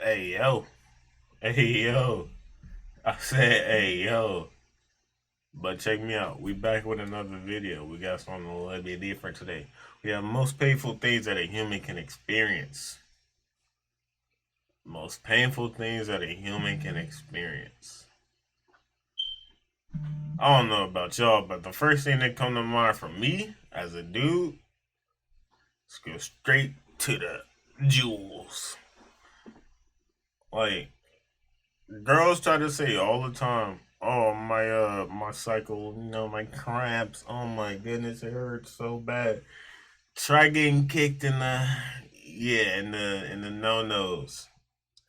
Hey yo, hey yo. I said hey yo. But check me out. We back with another video. We got something a little bit different today. We have most painful things that a human can experience. Most painful things that a human can experience. I don't know about y'all, but the first thing that come to mind for me as a dude is go straight to the jewels. Like girls try to say all the time, "Oh my cycle, my cramps. Oh my goodness, it hurts so bad." Try getting kicked in the in the no nos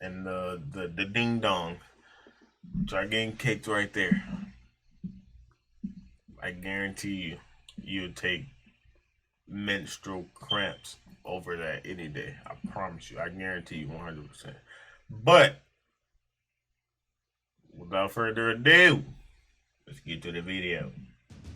and the ding dong. Try getting kicked right there. I guarantee you'll take menstrual cramps over that any day. I promise you. I guarantee you 100%. But without further ado, let's get to the video.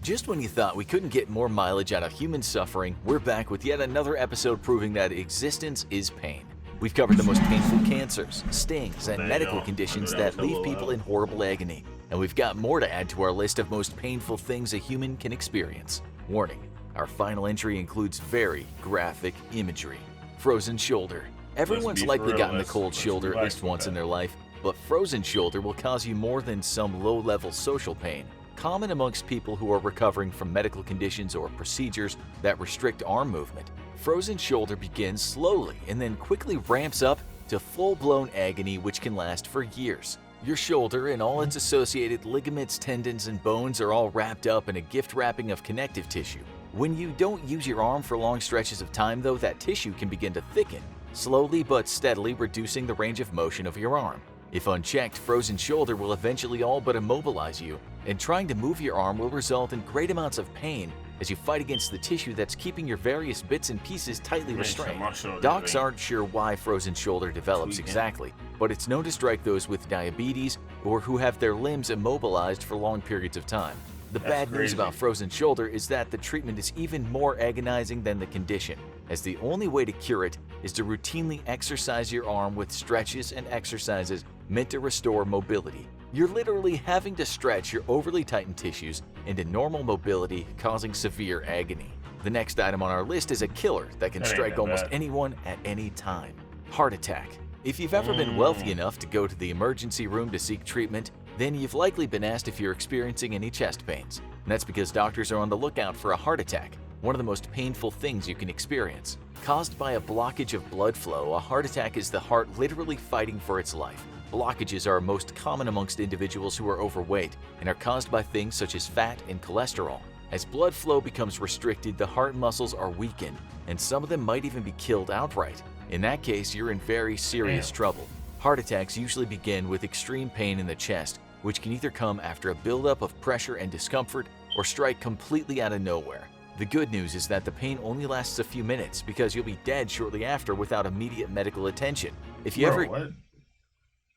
Just when you thought we couldn't get more mileage out of human suffering, we're back with yet another episode proving that existence is pain. We've covered the most painful cancers, stings, and medical conditions that leave people in horrible agony. And we've got more to add to our list of most painful things a human can experience. Warning, our final entry includes very graphic imagery. Frozen shoulder. Everyone's likely gotten the cold shoulder at least once in their life, but frozen shoulder will cause you more than some low-level social pain. Common amongst people who are recovering from medical conditions or procedures that restrict arm movement. Frozen shoulder begins slowly and then quickly ramps up to full-blown agony which can last for years. Your shoulder and all its associated ligaments, tendons, and bones are all wrapped up in a gift wrapping of connective tissue. When you don't use your arm for long stretches of time though, that tissue can begin to thicken, slowly but steadily reducing the range of motion of your arm. If unchecked, frozen shoulder will eventually all but immobilize you, and trying to move your arm will result in great amounts of pain as you fight against the tissue that's keeping your various bits and pieces tightly restrained. Docs aren't sure why frozen shoulder develops exactly, but it's known to strike those with diabetes or who have their limbs immobilized for long periods of time. The bad news about frozen shoulder is that the treatment is even more agonizing than the condition, as the only way to cure it is to routinely exercise your arm with stretches and exercises meant to restore mobility. You're literally having to stretch your overly tightened tissues into normal mobility, causing severe agony. The next item on our list is a killer that can strike almost anyone at any time: heart attack. If you've ever been wealthy enough to go to the emergency room to seek treatment, then you've likely been asked if you're experiencing any chest pains. And that's because doctors are on the lookout for a heart attack, one of the most painful things you can experience. Caused by a blockage of blood flow, a heart attack is the heart literally fighting for its life. Blockages are most common amongst individuals who are overweight and are caused by things such as fat and cholesterol. As blood flow becomes restricted, the heart muscles are weakened, and some of them might even be killed outright. In that case, you're in very serious trouble. Heart attacks usually begin with extreme pain in the chest, which can either come after a buildup of pressure and discomfort or strike completely out of nowhere. The good news is that the pain only lasts a few minutes because you'll be dead shortly after without immediate medical attention. If you What?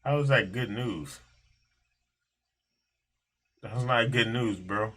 How is that good news? That's not good news, bro.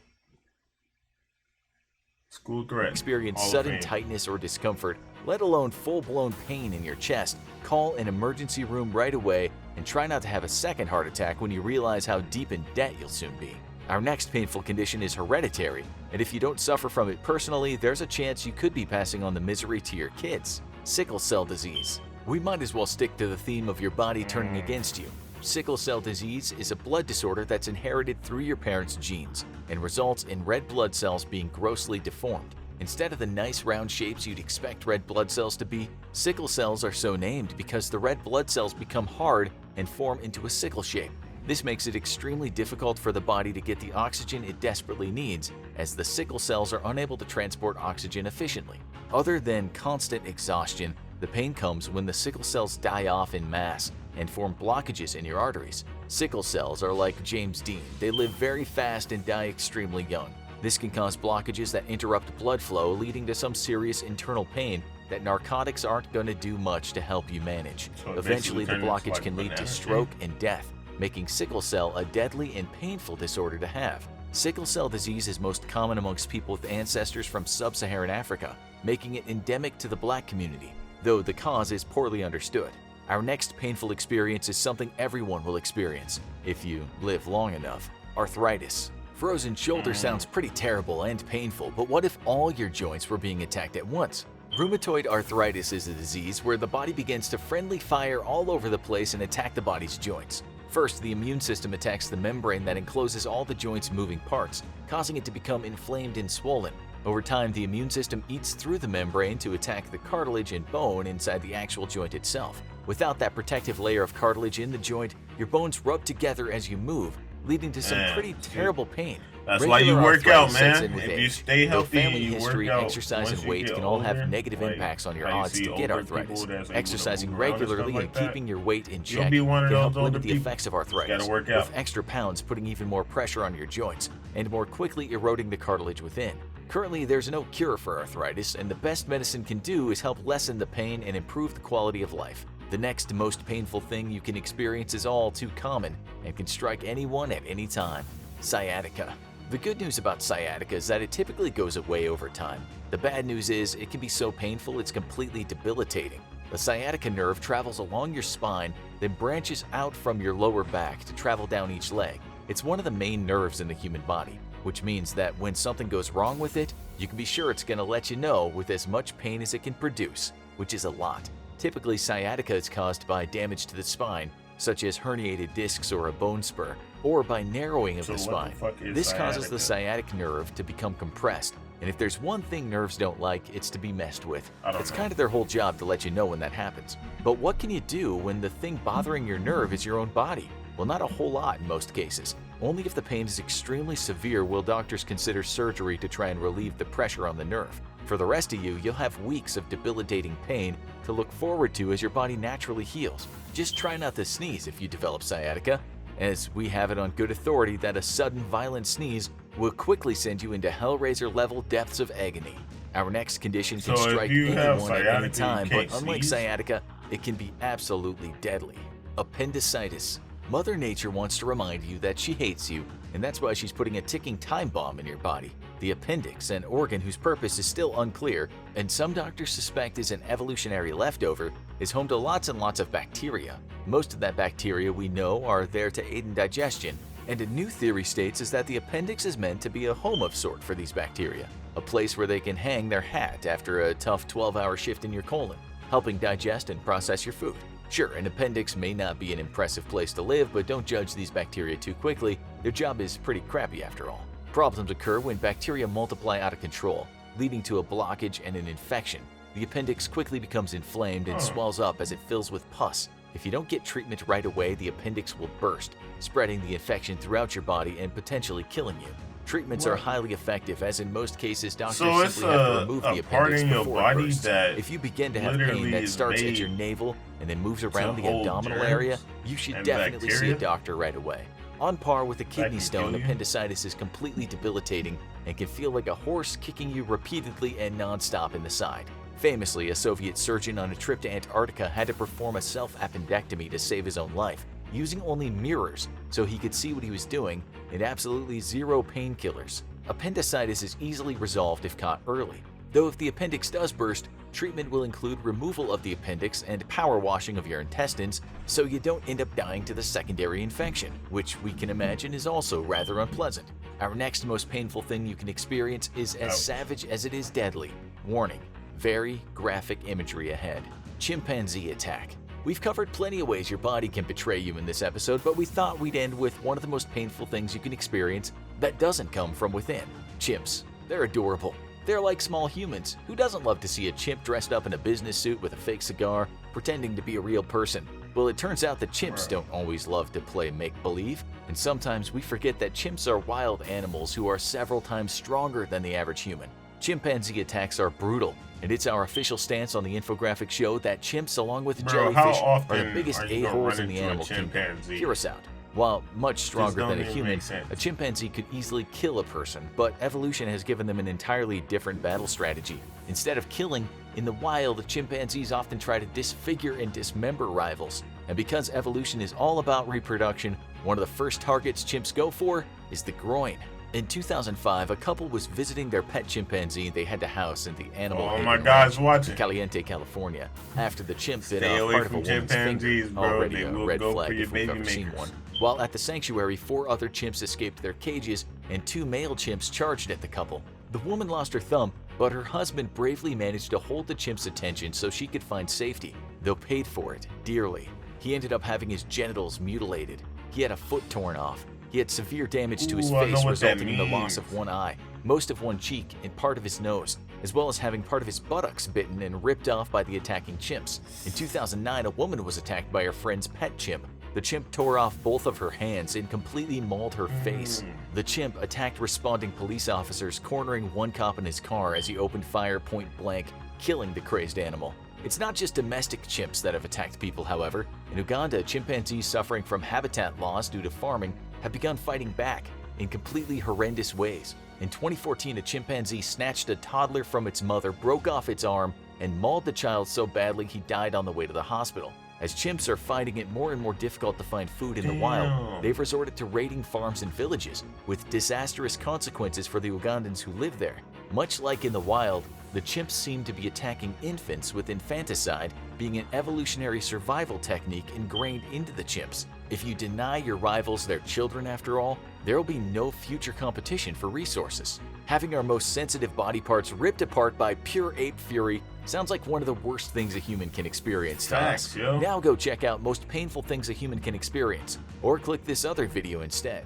School threat. Experience sudden tightness or discomfort, let alone full-blown pain in your chest, call an emergency room right away and try not to have a second heart attack when you realize how deep in debt you'll soon be. Our next painful condition is hereditary, and if you don't suffer from it personally, there's a chance you could be passing on the misery to your kids. Sickle cell disease. We might as well stick to the theme of your body turning against you. Sickle cell disease is a blood disorder that's inherited through your parents' genes and results in red blood cells being grossly deformed. Instead of the nice round shapes you'd expect red blood cells to be, sickle cells are so named because the red blood cells become hard and form into a sickle shape. This makes it extremely difficult for the body to get the oxygen it desperately needs, as the sickle cells are unable to transport oxygen efficiently. Other than constant exhaustion, the pain comes when the sickle cells die off in mass and form blockages in your arteries. Sickle cells are like James Dean. They live very fast and die extremely young. This can cause blockages that interrupt blood flow, leading to some serious internal pain that narcotics aren't going to do much to help you manage. Eventually, the blockage can lead to stroke and death, making sickle cell a deadly and painful disorder to have. Sickle cell disease is most common amongst people with ancestors from sub-Saharan Africa, making it endemic to the black community, though the cause is poorly understood. Our next painful experience is something everyone will experience, if you live long enough: arthritis. Frozen shoulder sounds pretty terrible and painful, but what if all your joints were being attacked at once? Rheumatoid arthritis is a disease where the body begins to friendly fire all over the place and attack the body's joints. First, the immune system attacks the membrane that encloses all the joint's moving parts, causing it to become inflamed and swollen. Over time, the immune system eats through the membrane to attack the cartilage and bone inside the actual joint itself. Without that protective layer of cartilage in the joint, your bones rub together as you move, leading to some pretty terrible pain. That's why you work out, man. If you stay Though healthy, family you history, work out. exercise, Once and you weight get can all have older, negative like, impacts on your how you odds see to get older arthritis. people that's able to Exercising move around and regularly stuff and like that, keeping your weight in you'll check be can one of help those older limit the people. effects of You arthritis, gotta work out. with extra pounds putting even more pressure on your joints and more quickly eroding the cartilage within. Currently, there's no cure for arthritis, and the best medicine can do is help lessen the pain and improve the quality of life. The next most painful thing you can experience is all too common and can strike anyone at any time: sciatica. The good news about sciatica is that it typically goes away over time. The bad news is it can be so painful it's completely debilitating. The sciatica nerve travels along your spine, then branches out from your lower back to travel down each leg. It's one of the main nerves in the human body, which means that when something goes wrong with it, you can be sure it's going to let you know with as much pain as it can produce, which is a lot. Typically, sciatica is caused by damage to the spine, such as herniated discs or a bone spur, or by narrowing of So the what spine. the fuck is This causes the sciatica? sciatic nerve to become compressed, and if there's one thing nerves don't like, it's to be messed with. I don't It's know. kind of their whole job to let you know when that happens. But what can you do when the thing bothering your nerve is your own body? Well, not a whole lot in most cases. Only if the pain is extremely severe will doctors consider surgery to try and relieve the pressure on the nerve. For the rest of you, you'll have weeks of debilitating pain to look forward to as your body naturally heals. Just try not to sneeze if you develop sciatica, as we have it on good authority that a sudden violent sneeze will quickly send you into Hellraiser-level depths of agony. Our next condition can So if strike you have anyone at any sciatica, you time, but can't unlike sneeze? sciatica, it can be absolutely deadly. Appendicitis. Mother Nature wants to remind you that she hates you, and that's why she's putting a ticking time bomb in your body. The appendix, an organ whose purpose is still unclear, and some doctors suspect is an evolutionary leftover, is home to lots and lots of bacteria. Most of that bacteria we know are there to aid in digestion, and a new theory states is that the appendix is meant to be a home of sort for these bacteria, a place where they can hang their hat after a tough 12-hour shift in your colon, helping digest and process your food. Sure, an appendix may not be an impressive place to live, but don't judge these bacteria too quickly. Their job is pretty crappy after all. Problems occur when bacteria multiply out of control, leading to a blockage and an infection. The appendix quickly becomes inflamed and swells up as it fills with pus. If you don't get treatment right away, the appendix will burst, spreading the infection throughout your body and potentially killing you. Treatments are highly effective, as in most cases, doctors So it's simply have to remove a the part appendix in your before it body bursts. that If you begin to have pain literally that is starts at made your navel and then moves around the hold abdominal germs area, you should and definitely see a bacteria? doctor right away. On par with a kidney can stone, kill you? appendicitis is completely debilitating and can feel like a horse kicking you repeatedly and non-stop in the side. Famously, a Soviet surgeon on a trip to Antarctica had to perform a self-appendectomy to save his own life, using only mirrors so he could see what he was doing and absolutely zero painkillers. Appendicitis is easily resolved if caught early, though if the appendix does burst, treatment will include removal of the appendix and power washing of your intestines so you don't end up dying to the secondary infection, which we can imagine is also rather unpleasant. Our next most painful thing you can experience is as savage as it is deadly. Warning: very graphic imagery ahead. Chimpanzee attack. We've covered plenty of ways your body can betray you in this episode, but we thought we'd end with one of the most painful things you can experience that doesn't come from within. Chimps. They're adorable. They're like small humans. Who doesn't love to see a chimp dressed up in a business suit with a fake cigar, pretending to be a real person? Well, it turns out that chimps don't always love to play make-believe, and sometimes we forget that chimps are wild animals who are several times stronger than the average human. Chimpanzee attacks are brutal, and it's our official stance on the infographic show that chimps, along with Bro, how jellyfish, are often the biggest are you gonna a-holes run in the into a animal kingdom. chimpanzee? Hear us out. While much stronger don't than a even human, make sense. a chimpanzee could easily kill a person, but evolution has given them an entirely different battle strategy. Instead of killing, in the wild, chimpanzees often try to disfigure and dismember rivals. And because evolution is all about reproduction, one of the first targets chimps go for is the groin. In 2005, a couple was visiting their pet chimpanzee they had to house in the animal Oh haven my ranch God's in watching. Caliente, California, after the chimp bit Stay off away part of a from woman's chimpanzees, finger, bro. already They a will red go flag for your if we've baby ever seen makers. one. While at the sanctuary, 4 other chimps escaped their cages and 2 male chimps charged at the couple. The woman lost her thumb, but her husband bravely managed to hold the chimp's attention so she could find safety, though paid for it dearly. He ended up having his genitals mutilated. He had a foot torn off. He had severe damage to his Ooh, I know face, what that resulting in the loss means. of one eye, most of one cheek, and part of his nose, as well as having part of his buttocks bitten and ripped off by the attacking chimps. In 2009, a woman was attacked by her friend's pet chimp. The chimp tore off both of her hands and completely mauled her face. The chimp attacked responding police officers, cornering one cop in his car as he opened fire point blank, killing the crazed animal. It's not just domestic chimps that have attacked people, however. In Uganda, chimpanzees suffering from habitat loss due to farming have begun fighting back in completely horrendous ways. In 2014, a chimpanzee snatched a toddler from its mother, broke off its arm, and mauled the child so badly he died on the way to the hospital. As chimps are finding it more and more difficult to find food in the wild, they've resorted to raiding farms and villages, with disastrous consequences for the Ugandans who live there. Much like in the wild, the chimps seem to be attacking infants, with infanticide being an evolutionary survival technique ingrained into the chimps. If you deny your rivals their children, after all, there will be no future competition for resources. Having our most sensitive body parts ripped apart by pure ape fury sounds like one of the worst things a human can experience to Facts, us. yo. Now go check out most painful things a human can experience, or click this other video instead.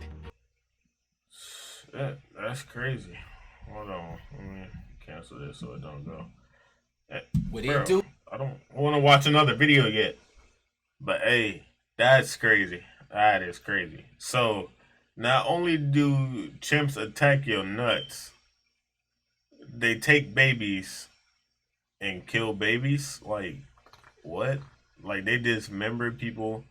That's crazy. Hold on. Let me cancel this so it don't go. What Bro, it do? I don't want to watch another video yet. But hey, that's crazy. That is crazy. So, not only do chimps attack your nuts, they take babies and kill babies. Like, what? Like, they dismember people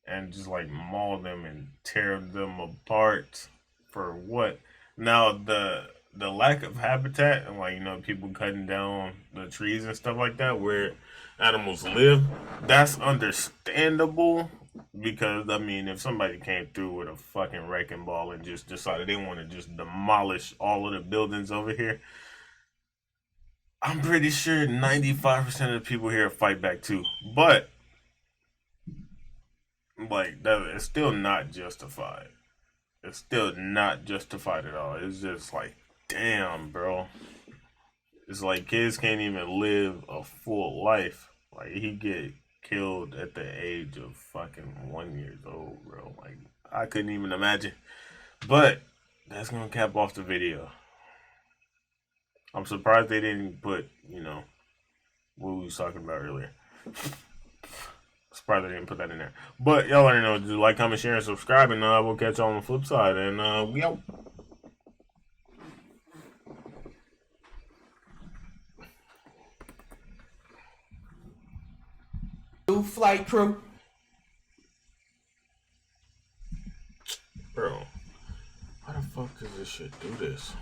and just like maul them and tear them apart for what? Now, the lack of habitat and, like, you know, people cutting down the trees and stuff like that where animals live, that's understandable, because I mean, if somebody came through with a fucking wrecking ball and just decided they want to just demolish all of the buildings over here, I'm pretty sure 95% of the people here fight back too. But like, that, it's still not justified. It's still not justified at all. It's just like, damn, bro. It's like kids can't even live a full life. Like, he get killed at the age of fucking 1 year old, bro. Like, I couldn't even imagine. But that's gonna cap off the video. I'm surprised they didn't put, you know, what we was talking about earlier. Surprised they didn't put that in there. But y'all already know, do like, comment, share, and subscribe, and we'll catch y'all on the flip side. And we out. Do flight crew? Bro, why the fuck does this shit do this?